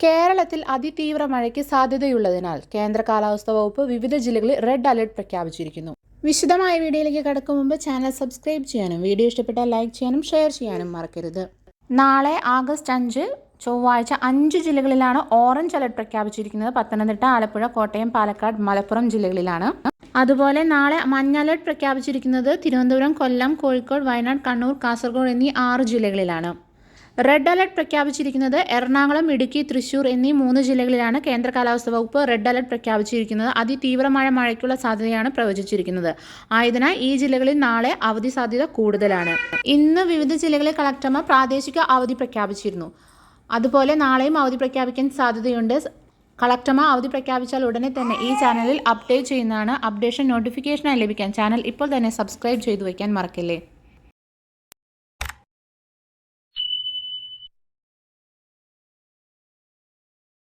കേരളത്തിൽ അതിതീവ്ര മഴയ്ക്ക് സാധ്യതയുള്ളതിനാൽ കേന്ദ്ര കാലാവസ്ഥാ വകുപ്പ് വിവിധ ജില്ലകളിൽ റെഡ് അലർട്ട് പ്രഖ്യാപിച്ചിരിക്കുന്നു. വിശദമായ വീഡിയോയിലേക്ക് കടക്കും മുമ്പ് ചാനൽ സബ്സ്ക്രൈബ് ചെയ്യാനും വീഡിയോ ഇഷ്ടപ്പെട്ടാൽ ലൈക്ക് ചെയ്യാനും ഷെയർ ചെയ്യാനും മറക്കരുത്. നാളെ ആഗസ്റ്റ് 5 ചൊവ്വാഴ്ച 5 ജില്ലകളിലാണ് ഓറഞ്ച് അലർട്ട് പ്രഖ്യാപിച്ചിരിക്കുന്നത്. പത്തനംതിട്ട, ആലപ്പുഴ, കോട്ടയം, പാലക്കാട്, മലപ്പുറം ജില്ലകളിലാണ്. അതുപോലെ നാളെ മഞ്ഞ അലർട്ട് പ്രഖ്യാപിച്ചിരിക്കുന്നത് തിരുവനന്തപുരം, കൊല്ലം, കോഴിക്കോട്, വയനാട്, കണ്ണൂർ, കാസർഗോഡ് എന്നീ 6 ജില്ലകളിലാണ്. റെഡ് അലർട്ട് പ്രഖ്യാപിച്ചിരിക്കുന്നത് എറണാകുളം, ഇടുക്കി, തൃശൂർ എന്നീ 3 ജില്ലകളിലാണ്. കേന്ദ്ര കാലാവസ്ഥാ വകുപ്പ് റെഡ് അലർട്ട് പ്രഖ്യാപിച്ചിരിക്കുന്നത് അതിതീവ്രമായ മഴയ്ക്കുള്ള സാധ്യതയാണ് പ്രവചിച്ചിരിക്കുന്നത്. ആയതിനാൽ ഈ ജില്ലകളിൽ നാളെ അവധി സാധ്യത കൂടുതലാണ്. ഇന്ന് വിവിധ ജില്ലകളിൽ കളക്ടർമാർ പ്രാദേശിക അവധി പ്രഖ്യാപിച്ചിരുന്നു. അതുപോലെ നാളെയും അവധി പ്രഖ്യാപിക്കാൻ സാധ്യതയുണ്ട്. കളക്ടർമാർ അവധി പ്രഖ്യാപിച്ചാൽ ഉടനെ തന്നെ ഈ ചാനലിൽ അപ്ഡേറ്റ് ചെയ്യുന്നതാണ്. അപ്ഡേഷൻ നോട്ടിഫിക്കേഷനായി ലഭിക്കാൻ ചാനൽ ഇപ്പോൾ തന്നെ സബ്സ്ക്രൈബ് ചെയ്തു വയ്ക്കാൻ മറക്കല്ലേ.